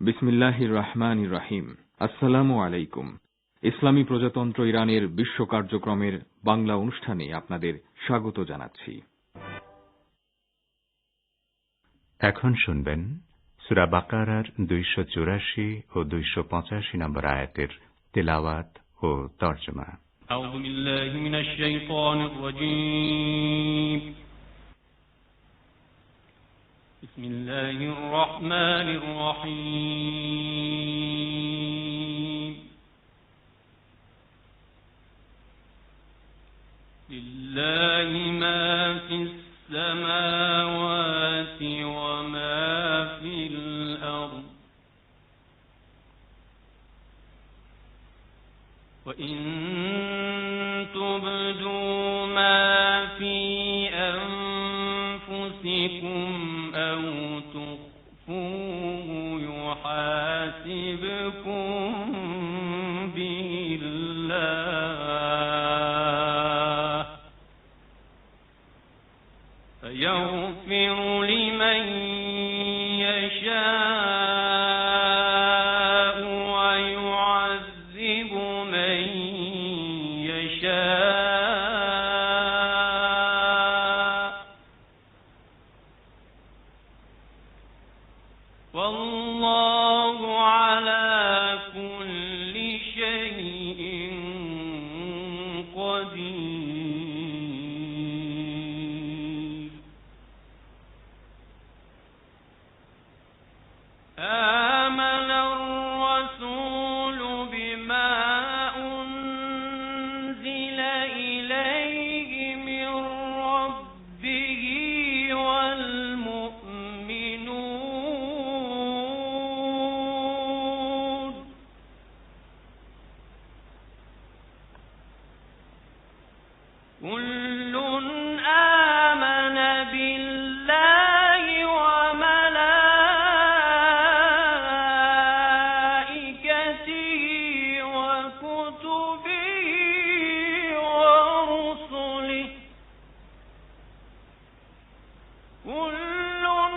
বিসমিল্লাহির রহমানির রহিম। আসসালামু আলাইকুম। ইসলামী প্রজাতন্ত্র ইরানের বিশ্ব কার্যক্রমের বাংলা অনুষ্ঠানে আপনাদের স্বাগত জানাচ্ছি। এখন শুনবেন সূরা বাকারার 284 ও 285 নম্বর আয়াতের তিলাওয়াত ও তরজমা। আউযু বিল্লাহি মিনাশ শাইতানির রাজীম। বিসমিল্লাহির রহমানির রহিম। লিল্লাহি মা ফিস সামাওয়াতি ওয়া মা ফিল আরদ ওয়া ইন তুবদু মা ফি আনফুসিকুম আও তুখফুহু ইউহাসিবকুম বিল্লাহ ফায়াগফিরু লিমান ইয়াশা'উ ওয়া ইউ'আযযিবু মান ইয়াশা', ওয়াল্লাহু আলা কুল্লি শাইইন কাদির। আমানার রাসূলু বিমা উনজিলা ইলাইহি মির রাব্বিহি ওয়াল মুমিনুন কুল্লুন আমানা বিল্লাহি ওয়া মালাইকাতিহি ওয়া কুতুবিহি ওয়া রুসুলিহি কুল্লুন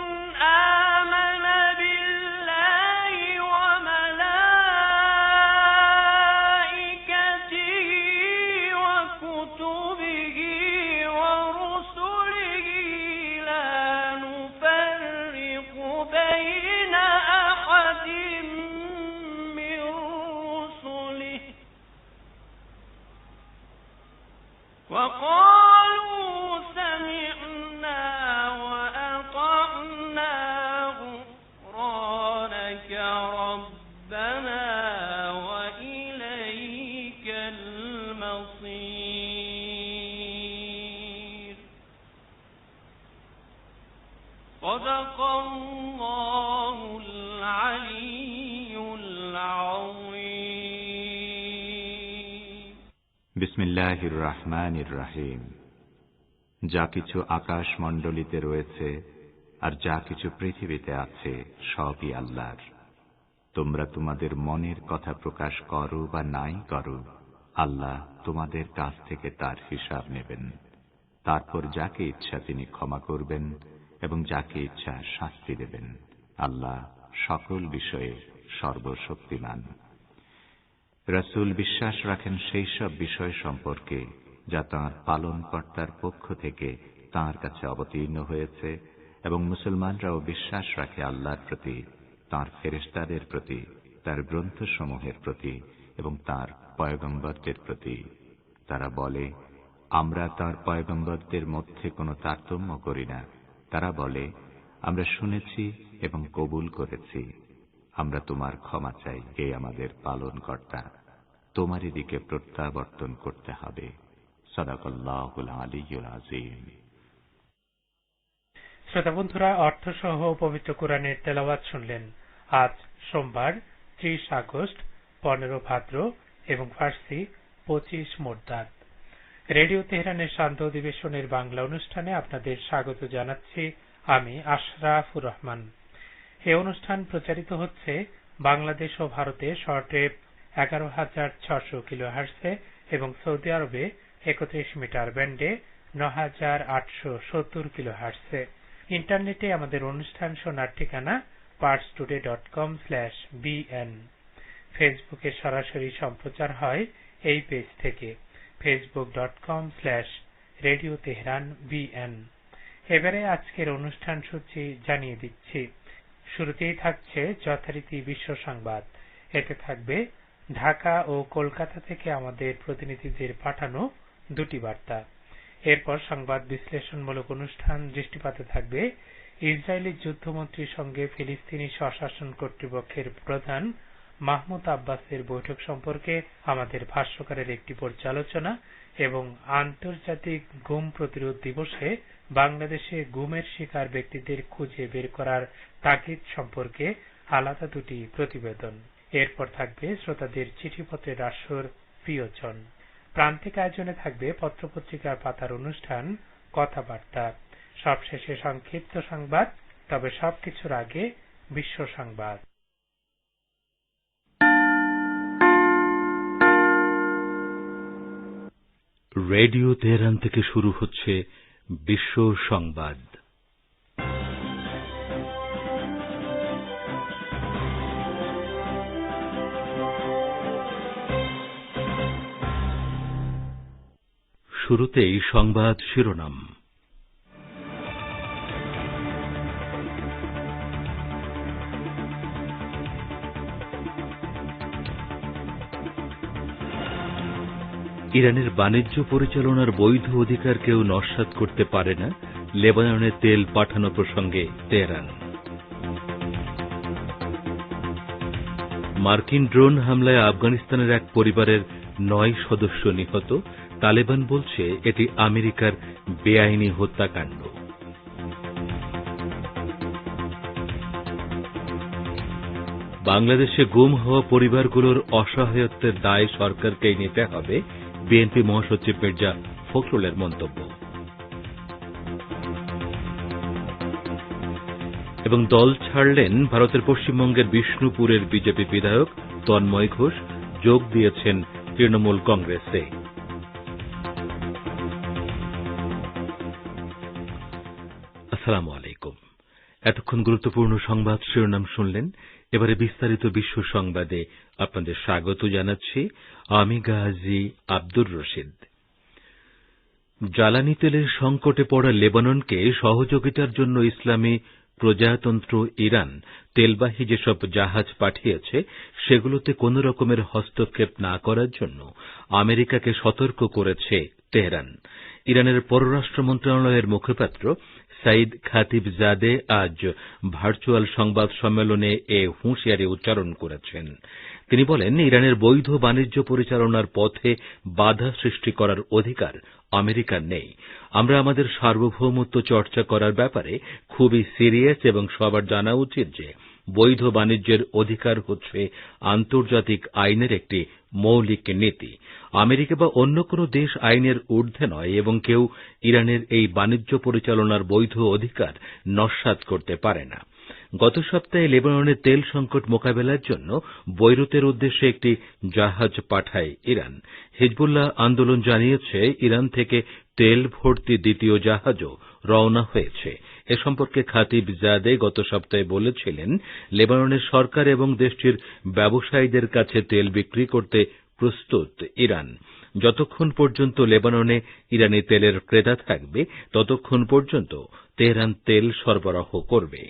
আমানা বিল্লাহি ওয়া মালাইকাতিহি ওয়া কুতুবিহি ওয়া রুসুলিহি লা নুফাররিকু বাইনা আহাদিন মির রুসুলিহি ওয়া ক্বালু সামি'না ওয়া আতা'না গুফরানাকা রাব্বানা ওয়া ইলাইকাল মাসীর। সাদাকাল্লাহুল আলিয়্যুল আযীম। বিসমিল্লাহির রহমানির রহিম। যা কিছু আকাশমণ্ডলীতে রয়েছে আর যা কিছু পৃথিবীতে আছে সবই আল্লাহর। তোমরা তোমাদের মনের কথা প্রকাশ করো বা নাই করো, আল্লাহ তোমাদের কাছ থেকে তার হিসাব নেবেন। তারপর যাকে ইচ্ছা তিনি ক্ষমা করবেন এবং যাকে ইচ্ছা শাস্তি দেবেন। আল্লাহ সকল বিষয়ে সর্বশক্তিমান। রাসূল বিশ্বাস রাখেন সেই সব বিষয় সম্পর্কে যা তাঁর পালনকর্তার পক্ষ থেকে তাঁর কাছে অবতীর্ণ হয়েছে, এবং মুসলমানরাও বিশ্বাস রাখে আল্লাহর প্রতি, তাঁর ফেরেশতাদের প্রতি, তাঁর গ্রন্থসমূহের প্রতি এবং তাঁর পয়গম্বরদের প্রতি। তারা বলে, আমরা তাঁর পয়গম্বরদের মধ্যে কোনো তারতম্য করি না। তারা বলে, আমরা শুনেছি এবং কবুল করেছি। আমরা তোমার ক্ষমা চাই, হে আমাদের পালনকর্তা। তোমারই দিকে প্রত্যাবর্তন করতে হবে। সাদাকাল্লাহুল আলিয়্যুল আযীম। শ্রোতা বন্ধুরা, অর্থসহ পবিত্র কোরআনের তেলাওয়াত শুনলেন। আজ সোমবার 30 আগস্ট, 15 ভাদ্র এবং ফার্সি 25 মুরতাদ। রেডিও তেহরানের শান্ত অধিবেশনের বাংলা অনুষ্ঠানে আপনাদের স্বাগত জানাচ্ছি আমি আশরাফুর রহমান। এই অনুষ্ঠান প্রচারিত হচ্ছে বাংলাদেশ ও ভারতে শর্টওয়েভ 11,600 কিলোহার্টজে এবং সৌদি আরবে 31 মিটার ব্যান্ডে 9,870 কিলোহার্টজে। ইন্টারনেটে আমাদের অনুষ্ঠান শোনার ঠিকানা parstoday.com/bn। ফেসবুকে সরাসরি সম্প্রচার হয় এই পেজ থেকে facebook.com/রেডিও তেহরান bn। এবারে আজকের অনুষ্ঠান সূচি জানিয়ে দিচ্ছি। শুরুতেই থাকছে যথারীতি বিশ্ব সংবাদ। এতে থাকবে ঢাকা ও কলকাতা থেকে আমাদের প্রতিনিধিদের পাঠানো দুটি বার্তা। এরপর সংবাদ বিশ্লেষণমূলক অনুষ্ঠান দৃষ্টিপাতে থাকবে ইসরায়েলি যুদ্ধমন্ত্রীর সঙ্গে ফিলিস্তিনি স্বশাসন কর্তৃপক্ষের প্রধান মাহমুদ আব্বাসের বৈঠক সম্পর্কে আমাদের ভাষ্যকারের একটি পর্যালোচনা এবং আন্তর্জাতিক গুম প্রতিরোধ দিবসে বাংলাদেশে গুমের শিকার ব্যক্তিদের খুঁজে বের করার তাগিদ সম্পর্কে আলাদা দুটি প্রতিবেদন। এরপর থাকবে শ্রোতাদের চিঠিপত্রের আসর প্রিয়জন। প্রান্তিক আয়োজনে থাকবে পত্রপত্রিকার পাতার অনুষ্ঠান কথাবার্তা। সবশেষে সংক্ষিপ্ত সংবাদ। তবে সবকিছুর আগে বিশ্ব সংবাদ। রেডিও তেহরান থেকে শুরু হচ্ছে বিশ্ব সংবাদ। শুরুতেই সংবাদ শিরোনাম। ইরানের বাণিজ্য পরিচালনার বৈধ অধিকার কেউ নস্যাৎ করতে পারে না, লেবাননে তেল পাঠানো প্রসঙ্গে তেহরান। মার্কিন ড্রোন হামলায় আফগানিস্তানের এক পরিবারের 9 সদস্য নিহত, তালেবান বলছে এটি আমেরিকার বেআইনি হত্যাকাণ্ড। বাংলাদেশে গুম হওয়া পরিবারগুলোর অসহায়ত্বের দায় সরকারকেই নিতে হবে, বিএনপি মহাসচিব মির্জা ফখরুলের মন্তব্য। এবং দল ছাড়লেন ভারতের পশ্চিমবঙ্গের বিষ্ণুপুরের বিজেপি বিধায়ক তন্ময় ঘোষ, যোগ দিয়েছেন তৃণমূল কংগ্রেসে। আসসালামু আলাইকুম। এতক্ষণ গুরুত্বপূর্ণ সংবাদ শিরোনাম শুনলেন। এবারে বিস্তারিত বিশ্ব সংবাদে আপনাদের স্বাগত জানাচ্ছি। আমি গাজী আব্দুর রশিদ। জ্বালানি তেলের সংকটে পড়া লেবাননকে সহযোগিতার জন্য ইসলামী প্রজাতন্ত্র ইরান তেলবাহী যেসব জাহাজ পাঠিয়েছে সেগুলোতে কোন রকমের হস্তক্ষেপ না করার জন্য আমেরিকাকে সতর্ক করেছে তেহরান। ইরানের পররাষ্ট্র মন্ত্রণালয়ের মুখপাত্র সাইদ খাতিবজাদে আজ ভার্চুয়াল সংবাদ সম্মেলনে এ হুঁশিয়ারি উচ্চারণ করেছেন। তিনি বলেন, ইরানের বৈধ বাণিজ্য পরিচালনার পথে বাধা সৃষ্টি করার অধিকার আমেরিকার নেই। আমরা আমাদের সার্বভৌমত্ব চর্চা করার ব্যাপারে খুবই সিরিয়াস এবং সবার জানা উচিত যে বৈধ বাণিজ্যের অধিকার হচ্ছে আন্তর্জাতিক আইনের একটি মৌলিক নীতি। আমেরিকা বা অন্য কোনো দেশ আইনের ঊর্ধ্বে নয় এবং কেউ ইরানের এই বাণিজ্য পরিচালনার বৈধ অধিকার নস্যাৎ করতে পারে না। গত সপ্তাহে লেবাননে তেল সংকট মোকাবেলার জন্য বৈরুতের উদ্দেশ্যে একটি জাহাজ পাঠায় ইরান। হিজবুল্লাহ আন্দোলন জানিয়েছে ইরান থেকে তেল ভর্তি দ্বিতীয় জাহাজও রওনা হয়েছে। এ সম্পর্কে খাতিবজাদে গত সপ্তাহে বলেছিলেন, লেবাননের সরকার এবং দেশটির ব্যবসায়ীদের কাছে তেল বিক্রি করতে প্রস্তুত ইরান। যতক্ষণ পর্যন্ত লেবাননে ইরানি তেলের ক্রেতা থাকবে ততক্ষণ পর্যন্ত তেহরান তেল সরবরাহ করবে।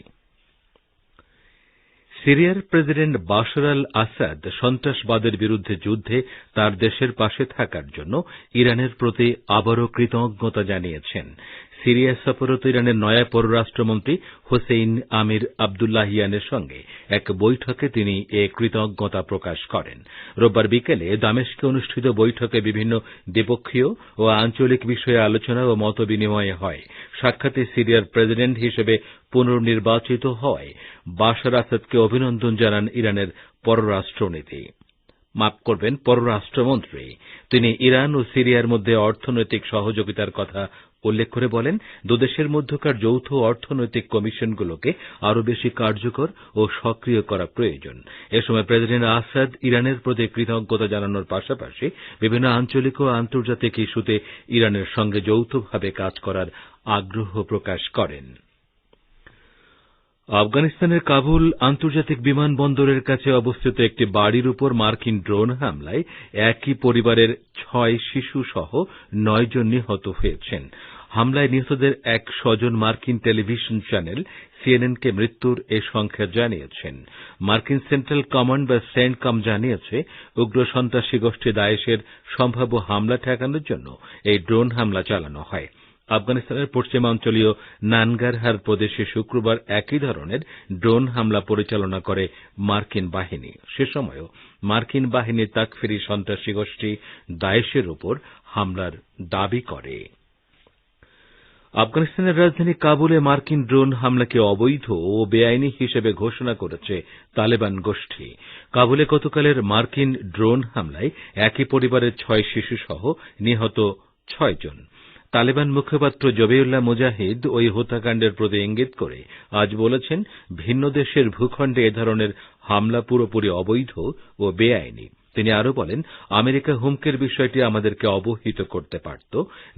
সিরিয়ার প্রেসিডেন্ট বাশার আল আসাদ সন্ত্রাসবাদের বিরুদ্ধে যুদ্ধে তার দেশের পাশে থাকার জন্য ইরানের প্রতি আবারও কৃতজ্ঞতা জানিয়েছেন। সিরিয়া সফররত ইরানের নয়া পররাষ্ট্রমন্ত্রী হোসেইন আমির আবদুল্লাহিয়ানের সঙ্গে এক বৈঠকে তিনি এ কৃতজ্ঞতা প্রকাশ করেন। রোববার বিকেলে দামেস্কে অনুষ্ঠিত বৈঠকে বিভিন্ন দ্বিপক্ষীয় ও আঞ্চলিক বিষয়ে আলোচনা ও মতবিনিময় হয়। সাক্ষাতে সিরিয়ার প্রেসিডেন্ট হিসেবে পুনর্নির্বাচিত হওয়ায় বাশার আসাদকে অভিনন্দন জানান ইরানের পররাষ্ট্রমন্ত্রী। তিনি ইরান ও সিরিয়ার মধ্যে অর্থনৈতিক সহযোগিতার কথা উল্লেখ করে বলেন, দুদেশের মধ্যকার যৌথ অর্থনৈতিক কমিশনগুলোকে আরও বেশি কার্যকর ও সক্রিয় করা প্রয়োজন। এ সময় প্রেসিডেন্ট আসাদ ইরানের প্রতি কৃতজ্ঞতা জানানোর পাশাপাশি বিভিন্ন আঞ্চলিক ও আন্তর্জাতিক ইস্যুতে ইরানের সঙ্গে যৌথভাবে কাজ করার আগ্রহ প্রকাশ করেন। আফগানিস্তানের কাবুল আন্তর্জাতিক বিমানবন্দরের কাছে অবস্থিত একটি বাড়ির উপর মার্কিন ড্রোন হামলায় একই পরিবারের ৬ শিশু সহ ৯ জন নিহত হয়েছেন। হামলায় নিহতদের এক স্বজন মার্কিন টেলিভিশন চ্যানেল সিএনএনকে মৃত্যুর এ সংখ্যা জানিয়েছেন। মার্কিন সেন্ট্রাল কমান্ড বা সেন্টকম জানিয়েছে উগ্র সন্ত্রাসী গোষ্ঠী দায়েশের সম্ভাব্য হামলা ঠেকানোর জন্য এই ড্রোন হামলা চালানো হয়। আফগানিস্তানের পশ্চিমাঞ্চলীয় নানগারহার প্রদেশে শুক্রবার একই ধরনের ড্রোন হামলা পরিচালনা করে মার্কিন বাহিনী। সে সময়ও মার্কিন বাহিনী তাকফিরি সন্ত্রাসী গোষ্ঠী দায়েশের উপর হামলার দাবি করে। আফগানিস্তানের রাজধানী কাবুলে মার্কিন ড্রোন হামলাকে অবৈধ ও বেআইনি হিসেবে ঘোষণা করেছে তালেবান গোষ্ঠী। কাবুলে গতকালের মার্কিন ড্রোন হামলায় একই পরিবারের ৬ শিশু সহ নিহত ৬ জন। তালেবান মুখপাত্র জবিউল্লাহ মুজাহিদ ওই হত্যাকাণ্ডের প্রতি ইঙ্গিত করে আজ বলেছেন, ভিন্ন দেশের ভূখণ্ডে এ ধরনের হামলা পুরোপুরি অবৈধ ও বেআইনি। তিনি আরো বলেন, আমেরিকা হুমকির বিষয়টি আমাদেরকে অবহিত করতে পারত।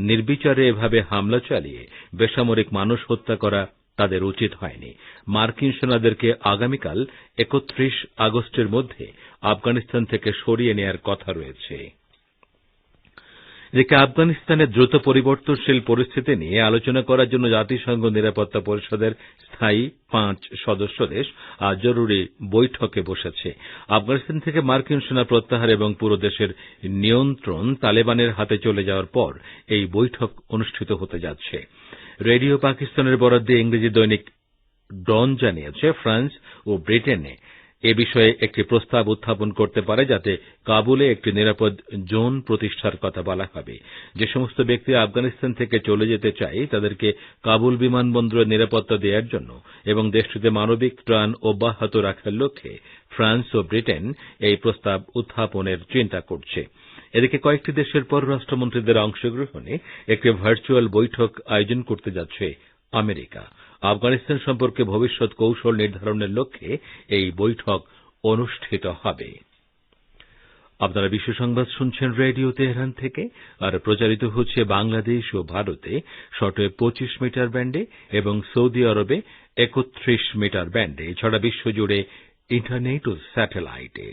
নির্বিচারে এভাবে হামলা চালিয়ে বেসামরিক মানুষ হত্যা করা তাদের উচিত হয়নি। মার্কিন সেনাদেরকে আগামীকাল ৩১ আগস্টের মধ্যে আফগানিস্তান থেকে সরিয়ে নেয়ার কথা রয়েছে। এদিকে আফগানিস্তানের দ্রুত পরিবর্তনশীল পরিস্থিতি নিয়ে আলোচনা করার জন্য জাতিসংঘ নিরাপত্তা পরিষদের স্থায়ী ৫ সদস্য দেশ আজ জরুরি বৈঠকে বসেছে। আফগানিস্তান থেকে মার্কিন সেনা প্রত্যাহার এবং পুরো দেশের নিয়ন্ত্রণ তালেবানের হাতে চলে যাওয়ার পর এই বৈঠক অনুষ্ঠিত হতে যাচ্ছে। রেডিও পাকিস্তানের বরাদ্দে ইংরেজি দৈনিক ডন জানিয়েছে, ফ্রান্স ও ব্রিটেনে এ বিষয়ে একটি প্রস্তাব উত্থাপন করতে পারে, যাতে কাবুলে একটি নিরাপদ জোন প্রতিষ্ঠার কথা বলা হবে। যে সমস্ত ব্যক্তি আফগানিস্তান থেকে চলে যেতে চায় তাদেরকে কাবুল বিমানবন্দরের নিরাপত্তা দেওয়ার জন্য এবং দেশটিতে মানবিক ত্রাণ অব্যাহত রাখার লক্ষ্যে ফ্রান্স ও ব্রিটেন এই প্রস্তাব উত্থাপনের চিন্তা করছে। এদিকে কয়েকটি দেশের পররাষ্ট্রমন্ত্রীদের অংশগ্রহণে একটি ভার্চুয়াল বৈঠক আয়োজন করতে যাচ্ছে আমেরিকা। আফগানিস্তান সম্পর্কে ভবিষ্যৎ কৌশল নির্ধারণের লক্ষ্যে এই বৈঠক অনুষ্ঠিত হবে। আপনারা বিশ্ব সংবাদ শুনছেন রেডিও তেহরান থেকে, আর প্রচারিত হচ্ছে বাংলাদেশ ও ভারতে শর্টওয়েভ ২৫ মিটার ব্যান্ডে এবং সৌদি আরবে ৩১ মিটার ব্যান্ডে, এছাড়া বিশ্বজুড়ে ইন্টারনেট ও স্যাটেলাইটে।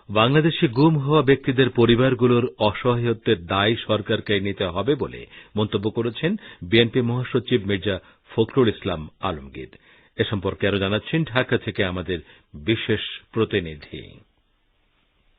বাংলাদেশে গুম হওয়া ব্যক্তিদের পরিবারগুলোর অসহায়ত্বের দায় সরকারকে নিতে হবে বলে মন্তব্য করেছেন বিএনপি মহাসচিব মির্জা ফখরুল ইসলাম আলমগীর। এ সম্পর্কে আরো জানাচ্ছেন ঢাকা থেকে আমাদের বিশেষ প্রতিনিধি।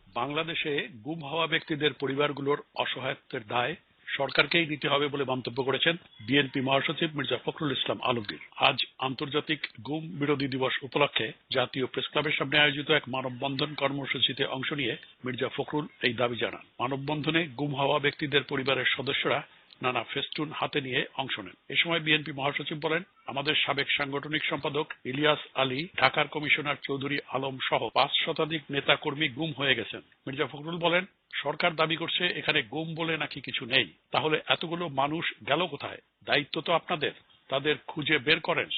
বাংলাদেশে গুম হওয়া ব্যক্তিদের পরিবারগুলোর অসহায়ত্বের দায় সরকারকেই নিতে হবে বলে মন্তব্য করেছেন বিএনপি মহাসচিব মির্জা ফখরুল ইসলাম আলমগীর। আজ আন্তর্জাতিক গুম বিরোধী দিবস উপলক্ষে জাতীয় প্রেস ক্লাবের সামনে আয়োজিত এক মানববন্ধন কর্মসূচিতে অংশ নিয়ে মির্জা ফখরুল এই দাবি জানান। মানববন্ধনে গুম হওয়া ব্যক্তিদের পরিবারের সদস্যরা নানা ফেস্টুন হাতে নিয়ে অংশ নেন। এ সময় বিএনপি মহাসচিব বলেন, আমাদের সাবেক সাংগঠনিক সম্পাদক ইলিয়াস আলী, ঢাকার কমিশনার চৌধুরী আলম সহ ৫ শতাধিক নেতা কর্মী গুম হয়ে গেছেন। মির্জা ফখরুল বলেন, সরকার দাবি করছে এখানে গুম বলে নাকি কিছু নেই, তাহলে এতগুলো মানুষ গেল কোথায়? দায়িত্ব তো আপনাদের, তাদের খুঁজে বের করেন,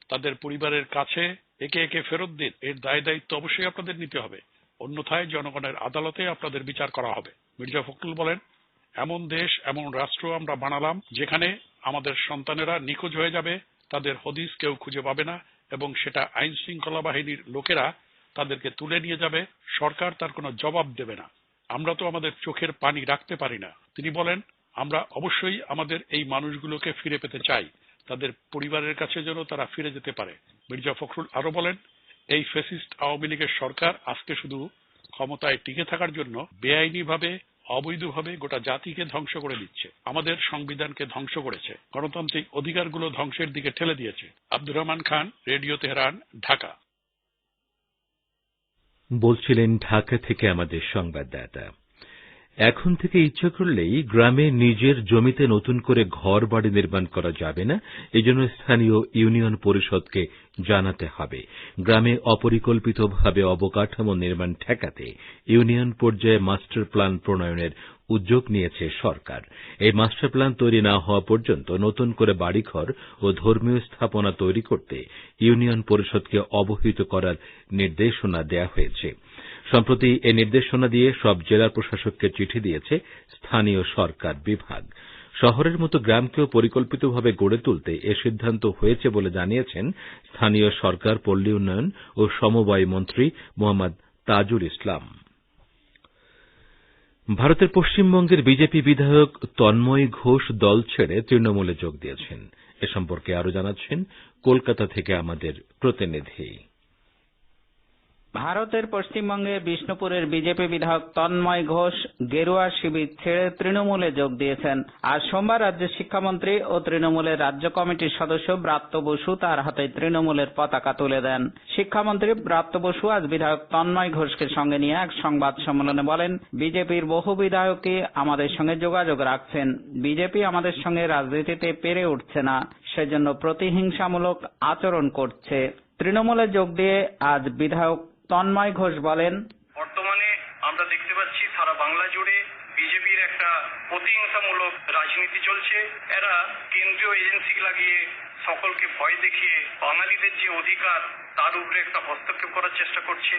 তাদের পরিবারের কাছে একে একে ফেরত দিন। এর দায় দায়িত্ব অবশ্যই আপনাদের নিতে হবে, অন্যথায় জনগণের আদালতে আপনাদের বিচার করা হবে। মির্জা ফখরুল বলেন, এমন দেশ এমন রাষ্ট্র আমরা বানালাম যেখানে আমাদের সন্তানেরা নিখোঁজ হয়ে যাবে, তাদের হদিস কেউ খুঁজে পাবে না এবং সেটা আইন শৃঙ্খলা বাহিনীর লোকেরা তাদেরকে তুলে নিয়ে যাবে, সরকার তার কোনো জবাব দেবে না। আমরা তো আমাদের চোখের পানি রাখতে পারি না। তিনি বলেন, আমরা অবশ্যই আমাদের এই মানুষগুলোকে ফিরে পেতে চাই, তাদের পরিবারের কাছে যেন তারা ফিরে যেতে পারে। মির্জা ফখরুল আরো বলেন, এই ফ্যাসিস্ট আওয়ামী লীগের সরকার আজকে শুধু ক্ষমতায় টিকে থাকার জন্য বেআইনিভাবে অবৈধভাবে গোটা জাতিকে ধ্বংস করে দিচ্ছে, আমাদের সংবিধানকে ধ্বংস করেছে, গণতান্ত্রিক অধিকারগুলো ধ্বংসের দিকে ঠেলে দিয়েছে। Abdur Rahman Khan, radio Tehran, Dhaka. বলছিলেন ঢাকা থেকে আমাদের সংবাদদাতা। এখন থেকে ইচ্ছা করলেই গ্রামে নিজের জমিতে নতুন করে ঘর বাড়ি নির্মাণ করা যাবে না, এজন্য স্থানীয় ইউনিয়ন পরিষদকে জানাতে হবে। গ্রামে অপরিকল্পিতভাবে অবকাঠামো নির্মাণ ঠেকাতে ইউনিয়ন পর্যায়ে মাস্টার প্ল্যান প্রণয়নের উদ্যোগ নিয়েছে সরকার। এই মাস্টার প্ল্যান তৈরি না হওয়া পর্যন্ত নতুন করে বাড়িঘর ও ধর্মীয় স্থাপনা তৈরি করতে ইউনিয়ন পরিষদকে অবহিত করার নির্দেশনা দেওয়া হয়েছে। সম্প্রতি এ নির্দেশনা দিয়ে সব জেলা প্রশাসককে চিঠি দিয়েছে স্থানীয় সরকার বিভাগ। শহরের মতো গ্রামকেও পরিকল্পিতভাবে গড়ে তুলতে এ সিদ্ধান্ত হয়েছে বলে জানিয়েছেন স্থানীয় সরকার, পল্লী উন্নয়ন ও সমবায় মন্ত্রী মোহাম্মদ তাজুল ইসলাম। ভারতের পশ্চিমবঙ্গের বিজেপি বিধায়ক তন্ময় ঘোষ দল ছেড়ে তৃণমূলে যোগ দিয়েছেন। এ সম্পর্কে আরো জানাচ্ছেন কলকাতা থেকে আমাদের প্রতিনিধি। ভারতের পশ্চিমবঙ্গে বিষ্ণুপুরের বিজেপি বিধায়ক তন্ময় ঘোষ গেরুয়া শিবির ছেড়ে তৃণমূলে যোগ দিয়েছেন। আজ সোমবার রাজ্যের শিক্ষামন্ত্রী ও তৃণমূলের রাজ্য কমিটির সদস্য ব্রাত্য বসু তার হাতে তৃণমূলের পতাকা তুলে দেন। শিক্ষামন্ত্রী ব্রাত্য বসু আজ বিধায়ক তন্ময় ঘোষকে সঙ্গে নিয়ে এক সংবাদ সম্মেলনে বলেন, বিজেপির বহু বিধায়কই আমাদের সঙ্গে যোগাযোগ রাখছেন। বিজেপি আমাদের সঙ্গে রাজনীতিতে পেরে উঠছে না, সেজন্য প্রতিহিংসামূলক আচরণ করছে। তৃণমূলে যোগ দিয়ে আজ বিধায়ক তন্ময় ঘোষ বলেন, বর্তমানে আমরা দেখতে পাচ্ছি সারা বাংলা জুড়ে বিজেপির একটা প্রতিহিংসামূলক রাজনীতি চলছে। এরা কেন্দ্রীয় এজেন্সি লাগিয়ে সকলকে ভয় দেখিয়ে বাঙালিদের যে অধিকার তার উপরে একটা হস্তক্ষেপ করার চেষ্টা করছে।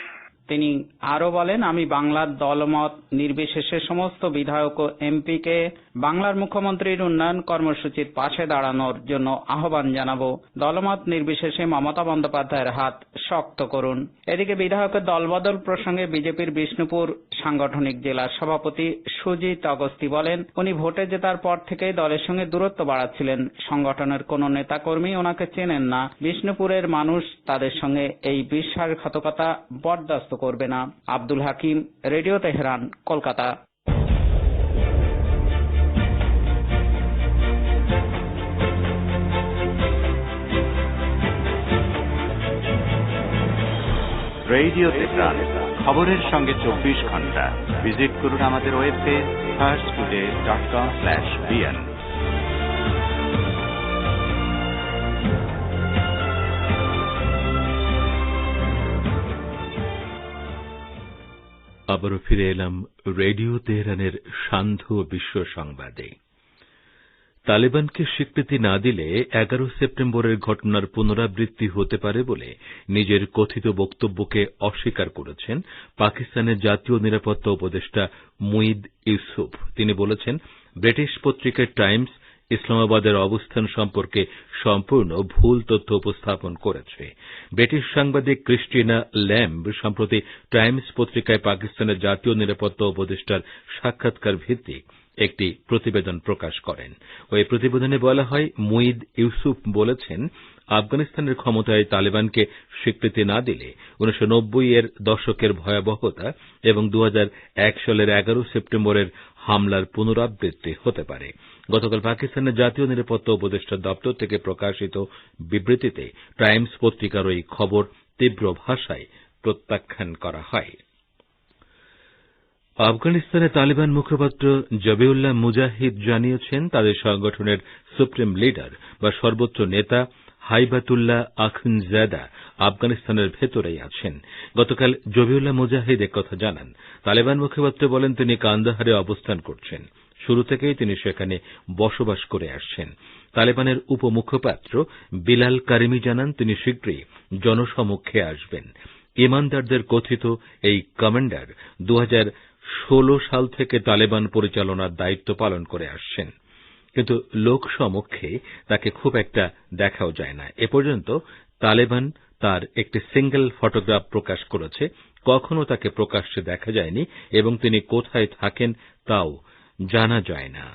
তিনি আরো বলেন, আমি বাংলার দলমত নির্বিশেষে সমস্ত বিধায়ক ও এমপিকে বাংলার মুখ্যমন্ত্রীর উন্নয়ন কর্মসূচির পাশে দাঁড়ানোর জন্য আহ্বান জানাবো। দলমত নির্বিশেষে মমতা বন্দ্যোপাধ্যায়ের হাত শক্ত করুন। এদিকে বিধায়কের দলবদল প্রসঙ্গে বিজেপির বিষ্ণুপুর সাংগঠনিক জেলা সভাপতি সুজিত অগস্তি বলেন, উনি ভোটে জেতার পর থেকেই দলের সঙ্গে দূরত্ব বাড়াচ্ছিলেন। সংগঠনের কোন নেতাকর্মী ওনাকে চেনেন না। বিষ্ণুপুরের মানুষ তাদের সঙ্গে এই বিশ্বাসঘাতকতা বরদাস্ত করবে না। Abdul Hakim, radio Tehran, Kolkata. Radio Tehran, খবরের সঙ্গে 24 ঘন্টা। ভিজিট করুন আমাদের ওয়েবপেজ firsttoday.com/bn। আবারও ফিরে এলাম রেডিও তেহরানের সান্ধ্য বিশ্ব সংবাদে। তালেবানকে স্বীকৃতি না দিলে 11 সেপ্টেম্বরের ঘটনার পুনরাবৃত্তি হতে পারে বলে নিজের কথিত বক্তব্যকে অস্বীকার করেছেন পাকিস্তানের জাতীয় নিরাপত্তা উপদেষ্টা মুইদ ইউসুফ। তিনি বলেছেন, ব্রিটিশ পত্রিকা টাইমস ইসলামাবাদের অবস্থান সম্পর্কে সম্পূর্ণ ভুল তথ্য উপস্থাপন করেছে। ব্রিটিশ সাংবাদিক ক্রিস্টিনা ল্যাম্ব সম্প্রতি টাইমস পত্রিকায় পাকিস্তানের জাতীয় নিরাপত্তা উপদেষ্টার সাক্ষাৎকার ভিত্তিক একটি প্রতিবেদন প্রকাশ করেন। ওই প্রতিবেদনে বলা হয়, মুইদ ইউসুফ বলেছেন, আফগানিস্তানের ক্ষমতায় তালেবানকে স্বীকৃতি না দিলে 1990-এর দশকের ভয়াবহতা এবং 2001 সালের 11 সেপ্টেম্বরের হামলার পুনরাবৃত্তি হতে পারে। গতকাল পাকিস্তানের জাতীয় নিরাপত্তা উপদেষ্টার দপ্তর থেকে প্রকাশিত বিবৃতিতে টাইমস পত্রিকার ওই খবর তীব্র ভাষায় প্রত্যাখ্যান করা হয়। আফগানিস্তানের তালেবান মুখপাত্র জবিউল্লাহ মুজাহিদ জানিয়েছেন, তাদের সংগঠনের সুপ্রিম লিডার বা সর্বোচ্চ নেতা হাইবাতুল্লাহ আখুনজাদা আফগানিস্তানের ভেতরেই আছেন। গতকাল জবিউল্লাহ মুজাহিদ একথা জানান। তালেবান মুখপাত্র বলেন, তিনি কান্দাহারে অবস্থান করছেন। শুরু থেকেই তিনি সেখানে বসবাস করে আসছেন। তালেবানের উপমুখপাত্র বিলাল কারিমি জানান, তিনি শীঘ্রই জনসমক্ষে আসবেন। ইমানদারদের কথিত এই কমান্ডার 2016 সাল থেকে তালেবান পরিচালনার দায়িত্ব পালন করে আসছেন, কিন্তু লোক সমক্ষে তাকে খুব একটা দেখাও যায় না। এ পর্যন্ত তালেবান তার একটি সিঙ্গেল ফটোগ্রাফ প্রকাশ করেছে, কখনো তাকে প্রকাশ্যে দেখা যায়নি এবং তিনি কোথায় থাকেন তাও জানা যায় না।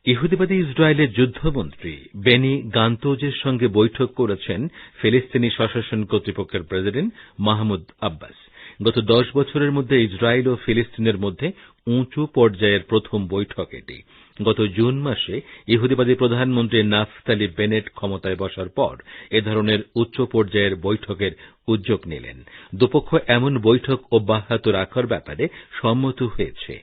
ইহুদিবাদী ইসরায়েলের যুদ্ধমন্ত্রী বেনি গান্তোজের সঙ্গে বৈঠক করেছেন ফিলিস্তিনি স্বশাসন কর্তৃপক্ষের প্রেসিডেন্ট মাহমুদ আব্বাস। গত 10 বছরের মধ্যে ইসরায়েল ও ফিলিস্তিনের মধ্যে উঁচু পর্যায়ের প্রথম বৈঠক এটি। গত জুন মাসে ইহুদিবাদী প্রধানমন্ত্রী নাফতালি বেনেট ক্ষমতায় বসার পর এ ধরনের উচ্চ পর্যায়ের বৈঠকের উদ্যোগ নিলেন। দুপক্ষ এমন বৈঠক অব্যাহত রাখার ব্যাপারে সম্মত হয়েছে।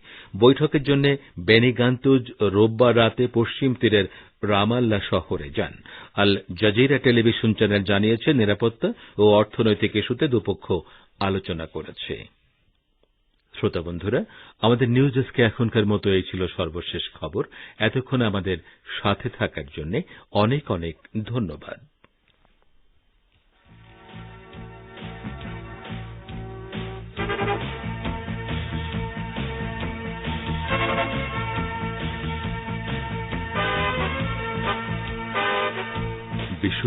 বৈঠকের জন্য বেনি গান্তোজ রোববার রাতে পশ্চিম তীরের রামাল্লা শহরে যান। আল জাজিরা টেলিভিশন চ্যানেল জানিয়েছে, নিরাপত্তা ও অর্থনৈতিক ইস্যুতে দুপক্ষ আলোচনা করেছে। শ্রোতা বন্ধুরা, আমাদের নিউজ ডেস্কে এখনকার মতো এই ছিল সর্বশেষ খবর। এতক্ষণ আমাদের সাথে থাকার জন্য অনেক অনেক ধন্যবাদ।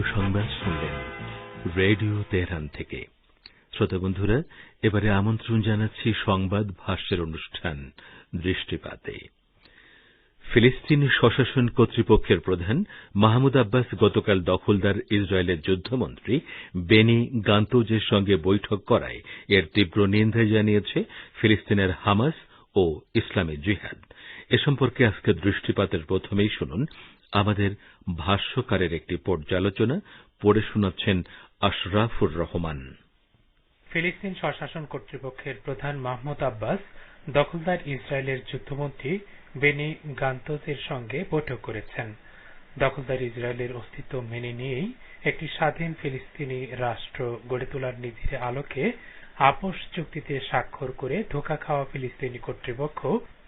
সংবাদ শুনলেন রেডিও তেহরান থেকে। শ্রোতা বন্ধুরা, এবারে আমন্ত্রণ জানাচ্ছি সংবাদ ভাষ্যের অনুষ্ঠান দৃষ্টিপাতে। ফিলিস্তিনি স্বশাসন কর্তৃপক্ষের প্রধান মাহমুদ আব্বাস গতকাল দখলদার ইসরায়েলের যুদ্ধমন্ত্রী বেনি গান্তোজের সঙ্গে বৈঠক করায় এর তীব্র নিন্দা জানিয়েছে ফিলিস্তিনের হামাস ও ইসলামী জিহাদ। এ সম্পর্কে আজকে দৃষ্টিপাতের প্রথমেই শুনুন আমাদের ভাষ্যকারের একটি পর্যালোচনা। পড়ে শোনাচ্ছেন আশরাফুর রহমান। ফিলিস্তিন স্বশাসন কর্তৃপক্ষের প্রধান মাহমুদ আব্বাস দখলদার ইসরায়েলের যুদ্ধমন্ত্রী বেনি গান্তোজের সঙ্গে বৈঠক করেছেন। দখলদার ইসরায়েলের অস্তিত্ব মেনে নিয়েই একটি স্বাধীন ফিলিস্তিনি রাষ্ট্র গড়ে তোলার নীতির আলোকে আপোষ চুক্তিতে স্বাক্ষর করে ধোঁকা খাওয়া ফিলিস্তিনি কর্তৃপক্ষ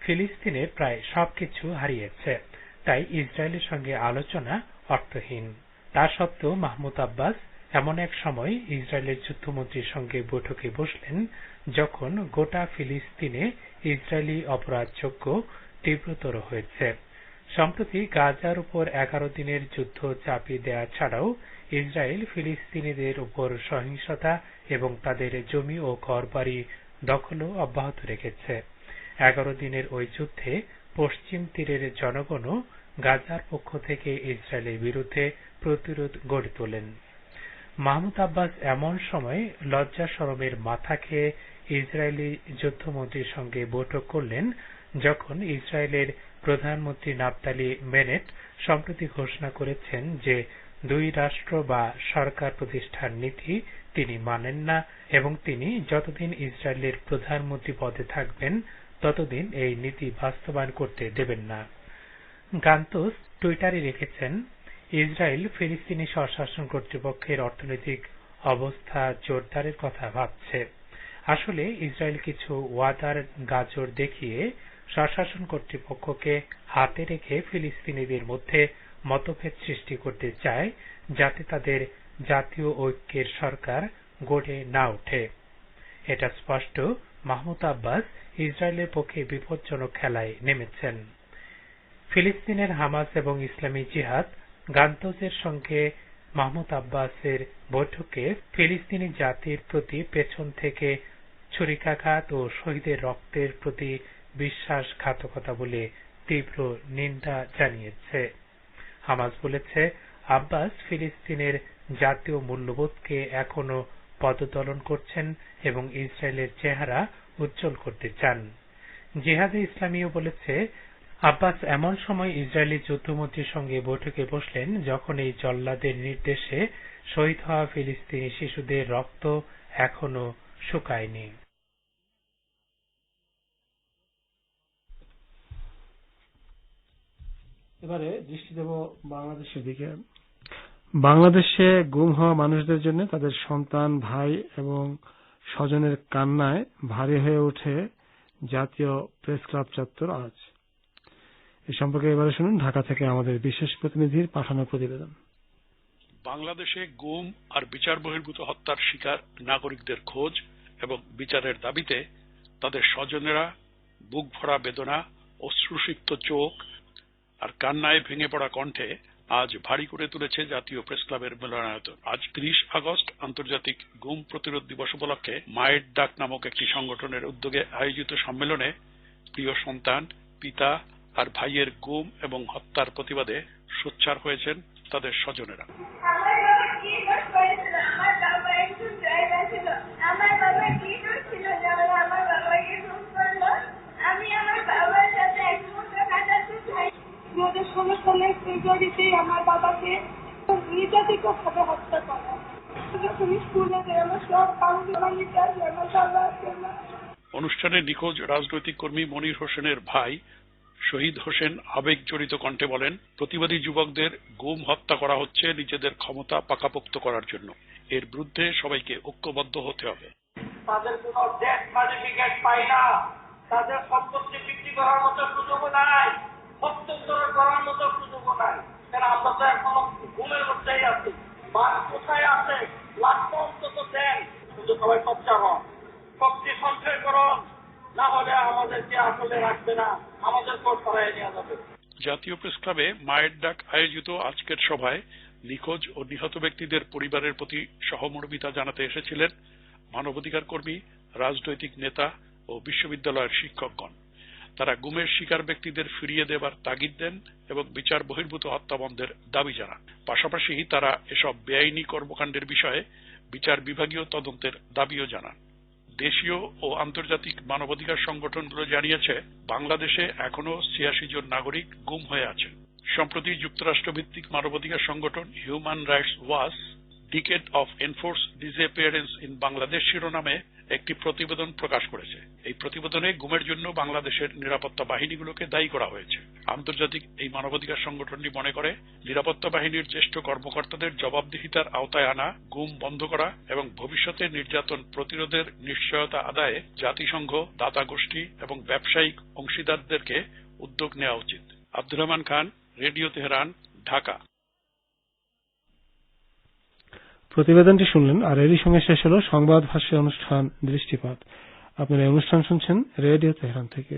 ফিলিস্তিনের প্রায় সবকিছু হারিয়েছে। তাই ইসরায়েলের সঙ্গে আলোচনা অর্থহীন। তা সত্ত্বেও মাহমুদ আব্বাস এমন এক সময় ইসরায়েলের যুদ্ধমন্ত্রীর সঙ্গে বৈঠকে বসলেন যখন গোটা ফিলিস্তিনে ইসরায়েলি অপরাধযোগ্য তীব্রতর হয়েছে। সম্প্রতি গাজার উপর 11 দিনের যুদ্ধ চাপিয়ে দেওয়া ছাড়াও ইসরায়েল ফিলিস্তিনিদের উপর সহিংসতা এবং তাদের জমি ও ঘরবাড়ি দখলও অব্যাহত রেখেছে। 11 দিনের ওই যুদ্ধে পশ্চিম তীরের জনগণও গাজার পক্ষ থেকে ইসরায়েলের বিরুদ্ধে প্রতিরোধ গড়ে তোলেন। মাহমুদ আব্বাস এমন সময় লজ্জা শরমের মাথা খেয়ে ইসরায়েলি যুদ্ধমন্ত্রীর সঙ্গে বৈঠক করলেন যখন ইসরায়েলের প্রধানমন্ত্রী নাফতালি বেনেট সম্প্রতি ঘোষণা করেছেন যে 2 রাষ্ট্র বা সরকার প্রতিষ্ঠার নীতি তিনি মানেন না এবং তিনি যতদিন ইসরায়েলের প্রধানমন্ত্রী পদে থাকবেন ততদিন এই নীতি বাস্তবায়ন করতে দেবেন না। গান্তোজ টুইটারে লিখেছেন, ইসরায়েল ফিলিস্তিনি স্বশাসন কর্তৃপক্ষের অর্থনৈতিক অবস্থা জোরদারের কথা ভাবছে। আসলে ইসরায়েল কিছু ওয়াদার গাজর দেখিয়ে স্বশাসন কর্তৃপক্ষকে হাতে রেখে ফিলিস্তিনিদের মধ্যে মতভেদ সৃষ্টি করতে চায় যাতে তাদের জাতীয় ঐক্যের সরকার গড়ে না ওঠে। এটা স্পষ্ট মাহমুদ আব্বাস ইসরায়েলের পক্ষে বিপজ্জনক খেলায় নেমেছেন। ফিলিস্তিনের হামাস এবং ইসলামী জিহাদ গান্তোজের সঙ্গে মাহমুদ আব্বাসের বৈঠকে ফিলিস্তিনি জাতির প্রতি পেছন থেকে ছুরিকাঘাত ও শহীদের রক্তের প্রতি বিশ্বাসঘাতকতা বলে তীব্র নিন্দা জানিয়েছে। হামাস বলেছে, আব্বাস ফিলিস্তিনের জাতীয় মূল্যবোধকে এখনো পদদলন করছেন এবং ইসরায়েলের চেহারা উজ্জ্বল করতে চান। জিহাদে ইসলামীও বলেছে, আব্বাস এমন সময় ইসরায়েলি যুদ্ধমন্ত্রীর সঙ্গে বৈঠকে বসলেন যখন এই জল্লাদের নির্দেশে শহীদ হওয়া ফিলিস্তিনি শিশুদের রক্ত এখনো শুকায়নি। এবারে দৃষ্টি দেব বাংলাদেশের দিকে। বাংলাদেশে গুম হওয়া মানুষদের জন্য তাদের সন্তান, ভাই এবং স্বজনের কান্নায় ভারী হয়ে ওঠে জাতীয় প্রেস ক্লাব চত্বর আজ। এ সম্পর্কে এবারে শুনুন ঢাকা থেকে আমাদের বিশেষ প্রতিনিধির পাঠানো প্রতিবেদন। বাংলাদেশে গুম আর বিচার বহির্ভূত হত্যার শিকার নাগরিকদের খোঁজ এবং বিচারের দাবিতে তাদের স্বজনেরা বুক ভরা বেদনা, অশ্রুসিক্ত চোখ আর কান্নায় ভেঙে পড়া কণ্ঠে আজ ভারী করে তুলেছে জাতীয় প্রেস ক্লাবের মিলনায়তন। আজ 30 আগস্ট আন্তর্জাতিক গুম প্রতিরোধ দিবস উপলক্ষে মায়ের ডাক নামক একটি সংগঠনের উদ্যোগে আয়োজিত সম্মেলনে প্রিয় সন্তান, পিতা আর ভাইয়ের গুম এবং হত্যার প্রতিবাদে সোচ্চার হয়েছেন তাদের স্বজনেরা। আমার বাবাকে নির্যাতিত ভাবে হত্যা করা, স্কুলে আমার সব অনুষ্ঠানে নিখোঁজ রাজনৈতিক কর্মী মনির হোসেনের ভাই শহীদ হোসেন আবেগ জড়িত কণ্ঠে বলেন, প্রতিবাদী যুবকদের গুম হত্যা করা হচ্ছে নিজেদের ক্ষমতা পাকাপোক্ত করার জন্য। এর বিরুদ্ধে সবাইকে ঐক্যবদ্ধ হতে হবে। তাদের কোনো ডেথ সার্টিফিকেট পাই না, তাদের সম্পত্তি বিক্রি করার মতো সুযোগ নাই, হস্তান্তর করার মতো সুযোগ নাই। কারণ আমরা তো এখন ঘুমের মধ্যেই আছি। কোথায় আছে লাশটা অন্তত দেন, কিন্তু সবাই সচ্চার হন, শক্তি সঞ্চয় করুন, না হলে আমাদেরকে আসলে রাখবে না, আমাদের পর সরাই নেওয়া যাবে। জাতীয় প্রেস ক্লাবে মায়ের ডাক আয়োজিত আজকের সভায় নিখোঁজ ও নিহত ব্যক্তিদের পরিবারের প্রতি সহমর্মিতা জানাতে এসেছিলেন মানবাধিকার কর্মী, রাজনৈতিক নেতা ও বিশ্ববিদ্যালয়ের শিক্ষকগণ। তারা গুমের শিকার ব্যক্তিদের ফিরিয়ে দেবার তাগিদ দেন এবং বিচার বহির্ভূত হত্যা বন্ধের দাবি জানান। পাশাপাশি তারা এসব বেআইনি কর্মকাণ্ডের বিষয়ে বিচার বিভাগীয় তদন্তের দাবিও জানান। দেশীয় ও আন্তর্জাতিক মানবাধিকার সংগঠনগুলো জানিয়েছে, বাংলাদেশে এখনো ৮৬ জন নাগরিক গুম হয়ে আছেন। সম্প্রতি যুক্তরাষ্ট্রভিত্তিক মানবাধিকার সংগঠন human rights watch decade of enforced disappearance in Bangladesh শিরোনামে একটি প্রতিবেদন প্রকাশ করেছে। এই প্রতিবেদনে গুমের জন্য বাংলাদেশের নিরাপত্তা বাহিনীগুলোকে দায়ী করা হয়েছে। আন্তর্জাতিক এই মানবাধিকার সংগঠনটি মনে করে, নিরাপত্তা বাহিনীর জ্যেষ্ঠ কর্মকর্তাদের জবাবদিহিতার আওতায় আনা, গুম বন্ধ করা এবং ভবিষ্যতে নির্যাতন প্রতিরোধের নিশ্চয়তা আদায়ে জাতিসংঘ, দাতা গোষ্ঠী এবং ব্যবসায়িক অংশীদারদেরকে উদ্যোগ নেওয়া উচিত। Abdur Rahman Khan, radio Tehran, Dhaka. প্রতিবেদনটি শুনলেন, আর এরই সঙ্গে শেষ হল সংবাদ ভাষ্য অনুষ্ঠান দৃষ্টিপাত। আপনারা এই অনুষ্ঠান শুনছেন রেডিও তেহরান থেকে।